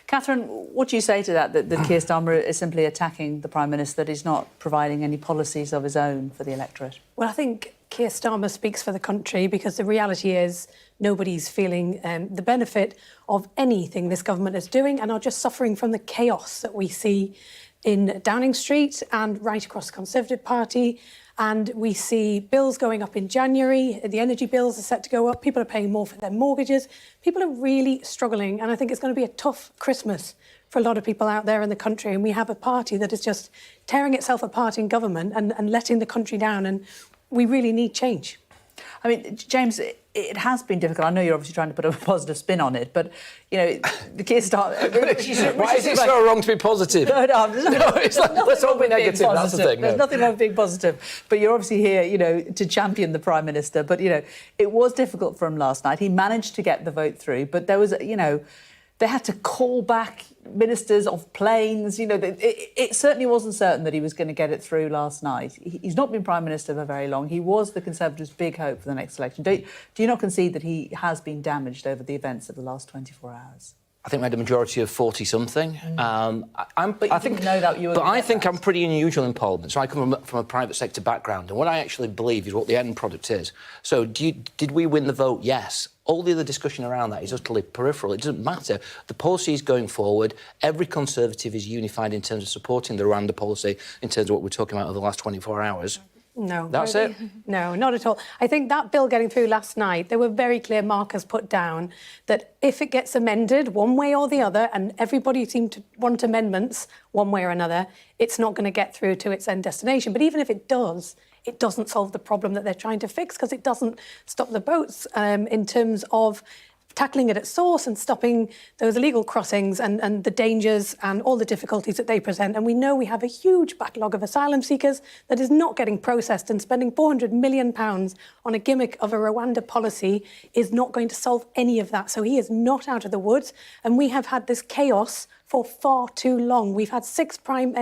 Catherine, what do you say to that Keir Starmer is simply attacking the Prime Minister, that he's not providing any policies of his own for the electorate? Well, I think Keir Starmer speaks for the country, because the reality is nobody's feeling the benefit of anything this government is doing and are just suffering from the chaos that we see in Downing Street and right across the Conservative Party. And we see bills going up in January. The energy bills are set to go up. People are paying more for their mortgages. People are really struggling. And I think it's going to be a tough Christmas for a lot of people out there in the country. And we have a party that is just tearing itself apart in government and letting the country down. And we really need change. I mean, James, it has been difficult. I know you're obviously trying to put a positive spin on it, but, you know, the Keir Starmer... Why is it so wrong to be positive? No, it's like, let's all be negative, that's the thing. There's nothing wrong with being positive. But you're obviously here, you know, to champion the Prime Minister. But, you know, it was difficult for him last night. He managed to get the vote through, but there was, you know, they had to call back ministers off planes. You know, it certainly wasn't certain that he was going to get it through last night. He's not been Prime Minister for very long. He was the Conservatives' big hope for the next election. Do you not concede that he has been damaged over the events of the last 24 hours? I think we had a majority of 40-something. But I think I'm pretty unusual in Parliament. So I come from a private sector background, and what I actually believe is what the end product is. So did we win the vote? Yes. All the other discussion around that is utterly peripheral. It doesn't matter. The policy is going forward. Every Conservative is unified in terms of supporting the Rwanda policy, in terms of what we're talking about over the last 24 hours. No. That's it? No, not at all. I think that bill getting through last night, there were very clear markers put down that if it gets amended one way or the other, and everybody seemed to want amendments one way or another, it's not going to get through to its end destination. But even if it does, it doesn't solve the problem that they're trying to fix, because it doesn't stop the boats in terms of tackling it at source and stopping those illegal crossings and the dangers and all the difficulties that they present. And we know we have a huge backlog of asylum seekers that is not getting processed, and spending £400 million on a gimmick of a Rwanda policy is not going to solve any of that. So he is not out of the woods, and we have had this chaos for far too long. We've had 7 Prime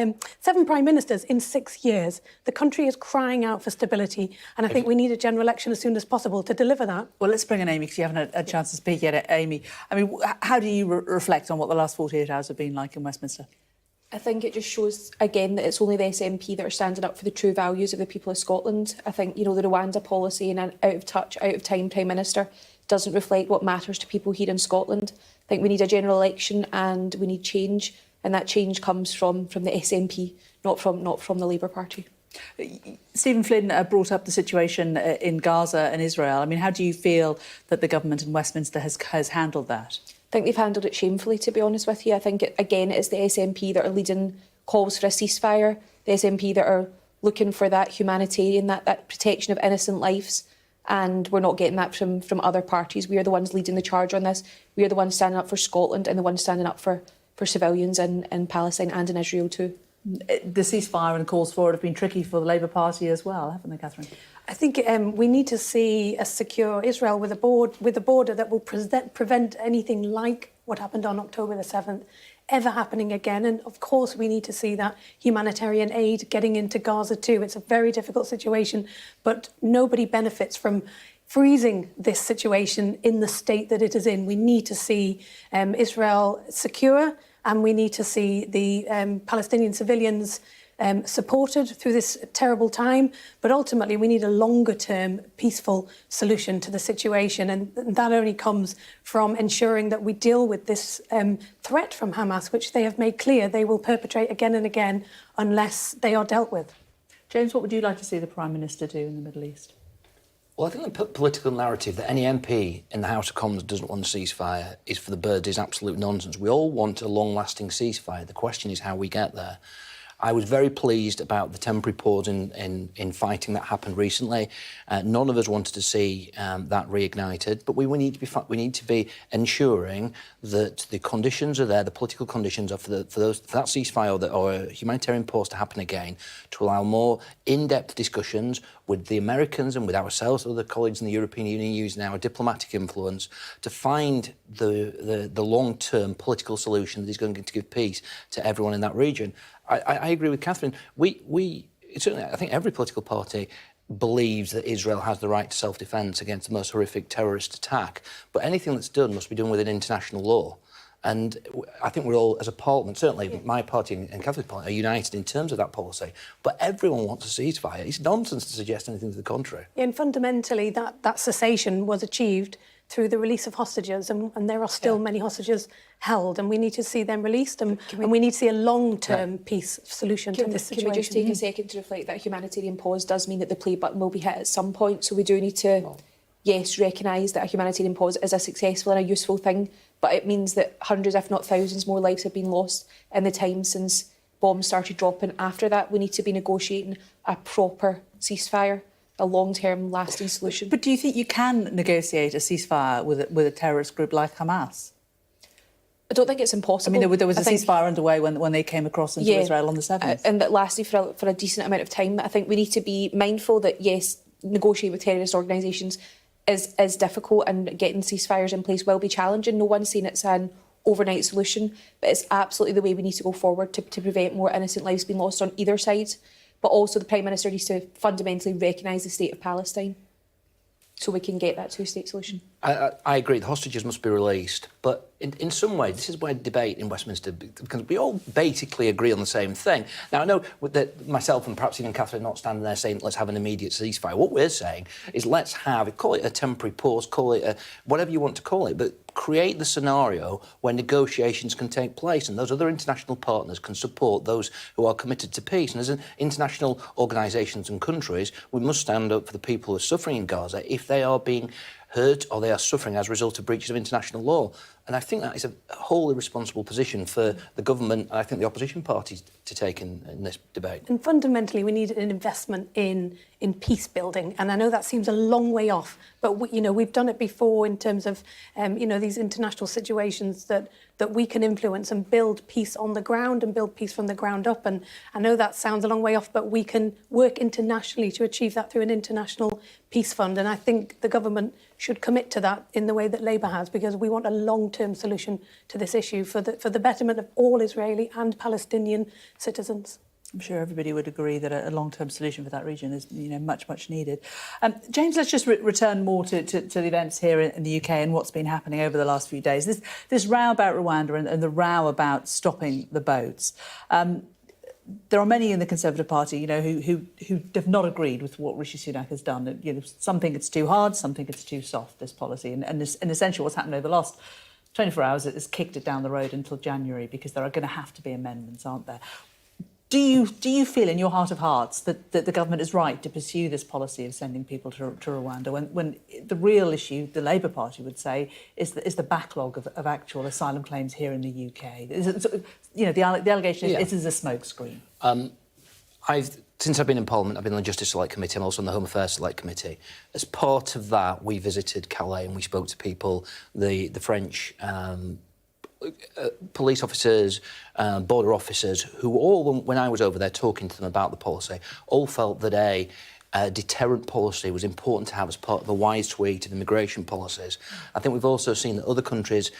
Ministers in 6 years. The country is crying out for stability, and I think we need a general election as soon as possible to deliver that. Well, let's bring in Amy, because you haven't had a chance to speak yet, Amy. I mean, how do you reflect on what the last 48 hours have been like in Westminster? I think it just shows, again, that it's only the SNP that are standing up for the true values of the people of Scotland. I think, you know, the Rwanda policy and an out-of-touch, out-of-time Prime Minister doesn't reflect what matters to people here in Scotland. I think we need a general election and we need change, and that change comes from the SNP, not from the Labour Party. Stephen Flynn brought up the situation in Gaza and Israel. I mean, how do you feel that the government in Westminster has handled that? I think they've handled it shamefully, to be honest with you. I think, again, it's the SNP that are leading calls for a ceasefire, the SNP that are looking for that humanitarian, that protection of innocent lives. And we're not getting that from other parties. We are the ones leading the charge on this. We are the ones standing up for Scotland and the ones standing up for civilians in Palestine and in Israel too. The ceasefire and calls for it have been tricky for the Labour Party as well, haven't they, Catherine? I think we need to see a secure Israel with a border that will prevent anything like what happened on October the 7th. ever happening again. And of course, we need to see that humanitarian aid getting into Gaza too. It's a very difficult situation, but nobody benefits from freezing this situation in the state that it is in. We need to see Israel secure, and we need to see the Palestinian civilians supported through this terrible time. But ultimately, we need a longer-term, peaceful solution to the situation. And that only comes from ensuring that we deal with this threat from Hamas, which they have made clear they will perpetrate again and again unless they are dealt with. James, what would you like to see the Prime Minister do in the Middle East? Well, I think the political narrative that any MP in the House of Commons doesn't want a ceasefire is for the birds is absolute nonsense. We all want a long-lasting ceasefire. The question is how we get there. I was very pleased about the temporary pause in fighting that happened recently. None of us wanted to see that reignited, but we need to be ensuring that the conditions are there, the political conditions are for that ceasefire or a humanitarian pause to happen again, to allow more in-depth discussions with the Americans and with ourselves, other colleagues in the European Union using our diplomatic influence to find the long-term political solution that is going to give peace to everyone in that region. I agree with Catherine. Certainly, I think every political party believes that Israel has the right to self-defence against the most horrific terrorist attack. But anything that's done must be done within international law. And I think we're all, as a parliament, certainly my party and Catherine's party, are united in terms of that policy. But everyone wants a ceasefire. It's nonsense to suggest anything to the contrary. Yeah, and fundamentally, that cessation was achieved through the release of hostages, and there are still many hostages held, and we need to see them released, and we need to see a long-term peace solution to this situation. Can we just take a second to reflect that a humanitarian pause does mean that the play button will be hit at some point, so we do need to, yes, recognise that a humanitarian pause is a successful and a useful thing, but it means that hundreds, if not thousands, more lives have been lost in the time since bombs started dropping. After that, we need to be negotiating a proper ceasefire, a long-term lasting solution. But do you think you can negotiate a ceasefire with a terrorist group like Hamas? I don't think it's impossible. I mean, there was a ceasefire underway when they came across into Israel on the 7th. And that lasted for a decent amount of time. I think we need to be mindful that, yes, negotiating with terrorist organisations is difficult, and getting ceasefires in place will be challenging. No one's saying it's an overnight solution, but it's absolutely the way we need to go forward to prevent more innocent lives being lost on either side. But also the Prime Minister needs to fundamentally recognise the state of Palestine so we can get that two-state solution. I agree, the hostages must be released, but in some ways, this is where debate in Westminster, because we all basically agree on the same thing. Now, I know that myself and perhaps even Catherine are not standing there saying, let's have an immediate ceasefire. What we're saying is let's call it a temporary pause, call it whatever you want to call it, but create the scenario where negotiations can take place and those other international partners can support those who are committed to peace. And as international organisations and countries, we must stand up for the people who are suffering in Gaza if they are being hurt or they are suffering as a result of breaches of international law. And I think that is a wholly responsible position for the government and I think the opposition parties to take in this debate. And fundamentally, we need an investment in peace building. And I know that seems a long way off, but we've done it before in terms of these international situations that we can influence and build peace on the ground and build peace from the ground up. And I know that sounds a long way off, but we can work internationally to achieve that through an international peace fund. And I think the government should commit to that in the way that Labour has, because we want a long-term solution to this issue for the betterment of all Israeli and Palestinian citizens. I'm sure everybody would agree that a long-term solution for that region is, much needed. James, let's just return more to the events here in the UK and what's been happening over the last few days. This row about Rwanda and the row about stopping the boats. There are many in the Conservative Party, who have not agreed with what Rishi Sunak has done. Some think it's too hard, some think it's too soft, this policy. And essentially what's happened over the last 24 hours has kicked it down the road until January, because there are going to have to be amendments, aren't there? Do you feel in your heart of hearts that the government is right to pursue this policy of sending people to Rwanda when the real issue, the Labour Party would say, is the backlog of actual asylum claims here in the UK? The allegation is it is a smokescreen. Since I've been in Parliament, I've been on the Justice Select Committee. I'm also on the Home Affairs Select Committee. As part of that, we visited Calais and we spoke to people, the French police officers, border officers, who all, when I was over there talking to them about the policy, all felt that deterrent policy was important to have as part of a wide suite of immigration policies. I think we've also seen that other countries,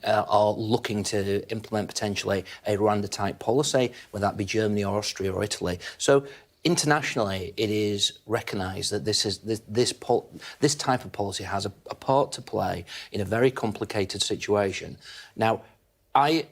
are looking to implement potentially a Rwanda-type policy, whether that be Germany or Austria or Italy. So internationally, it is recognised that this type of policy has a part to play in a very complicated situation. Now, I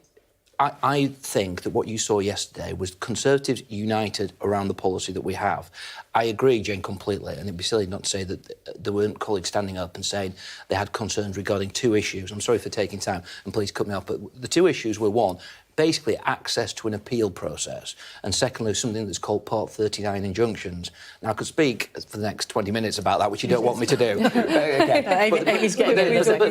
think that what you saw yesterday was Conservatives united around the policy that we have. I agree, Jane, completely, and it'd be silly not to say that there weren't colleagues standing up and saying they had concerns regarding two issues. I'm sorry for taking time, and please cut me off, but the two issues were, one, basically access to an appeal process, and secondly, something that's called Part 39 injunctions. Now, I could speak for the next 20 minutes about that, which you don't want me to do. But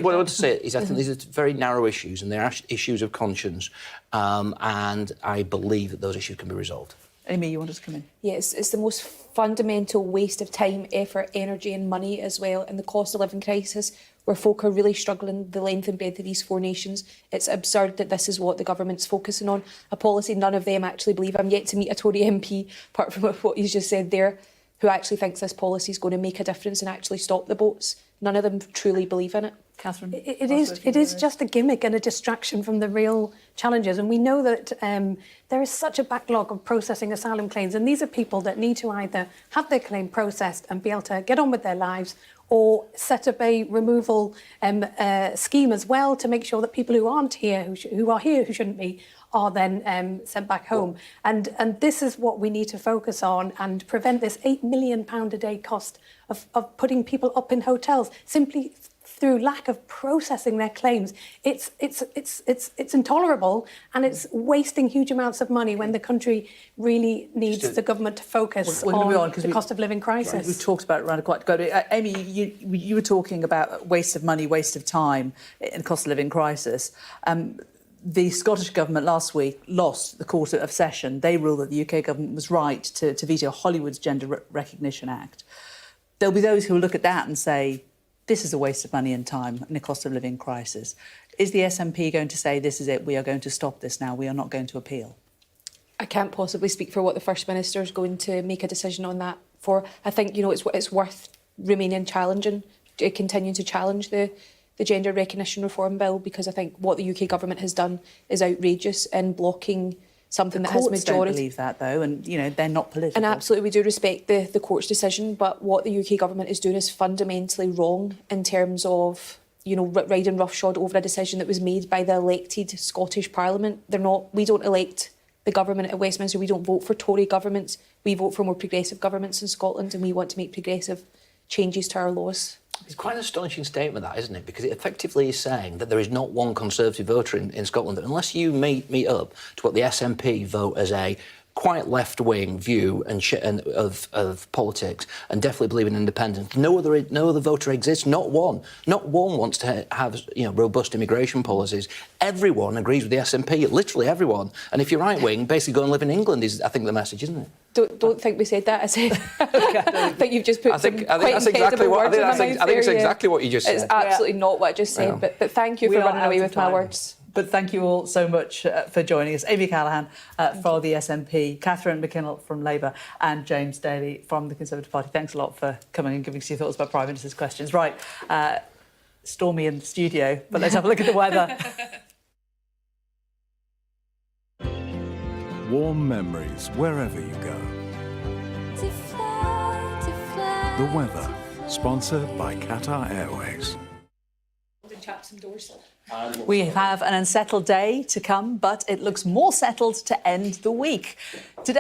what I want to say is I think these are very narrow issues, and they're issues of conscience, and I believe that those issues can be resolved. Amy, you wanted to come in? Yes, it's the most fundamental waste of time, effort, energy and money as well in the cost of living crisis, where folk are really struggling, the length and breadth of these four nations. It's absurd that this is what the government's focusing on, a policy none of them actually believe. I'm yet to meet a Tory MP, apart from what he's just said there, who actually thinks this policy is going to make a difference and actually stop the boats. None of them truly believe in it. Catherine? It is just a gimmick and a distraction from the real challenges. And we know that there is such a backlog of processing asylum claims. And these are people that need to either have their claim processed and be able to get on with their lives, or set up a removal scheme as well to make sure that people who aren't here, who are here, who shouldn't be, are then sent back home. And this is what we need to focus on and prevent this £8 million a day cost of putting people up in hotels simply through lack of processing their claims. It's intolerable, and it's wasting huge amounts of money when the country really needs the government to focus on the cost of living crisis. We've talked about Rwanda quite a bit. Amy, you were talking about waste of money, waste of time in the cost of living crisis. The Scottish Government last week lost the Court of Session. They ruled that the UK government was right to veto Hollywood's Gender Recognition Act. There'll be those who will look at that and say, this is a waste of money and time in a cost of living crisis. Is the SNP going to say, this is it, we are going to stop this now, we are not going to appeal? I can't possibly speak for what the First Minister is going to make a decision on that for. I think, it's worth remaining challenging, continuing to challenge the Gender Recognition Reform Bill, because I think what the UK government has done is outrageous in blocking something that has majority. Don't believe that, though, and they're not political. And absolutely, we do respect the court's decision, but what the UK government is doing is fundamentally wrong in terms of, riding roughshod over a decision that was made by the elected Scottish Parliament. We don't elect the government at Westminster. We don't vote for Tory governments. We vote for more progressive governments in Scotland, and we want to make progressive changes to our laws. It's quite an astonishing statement, that, isn't it? Because it effectively is saying that there is not one Conservative voter in Scotland, that unless you meet up to what the SNP vote as a quite left-wing view of politics, and definitely believe in independence, no other voter exists. Not one. Not one wants to have robust immigration policies. Everyone agrees with the SNP. Literally everyone. And if you're right-wing, basically go and live in England is, I think, the message, isn't it? Don't think we said that. I think you've just put I think that's exactly what you just said. It's absolutely not what I just said. Yeah. But thank you for running away with my words. But thank you all so much for joining us. Amy Callaghan for the SNP, Catherine McKinnell from Labour, and James Daly from the Conservative Party. Thanks a lot for coming and giving us your thoughts about Prime Minister's questions. Right, stormy in the studio, but let's have a look at the weather. Warm memories wherever you go. The weather, sponsored by Qatar Airways. We have an unsettled day to come, but it looks more settled to end the week. Today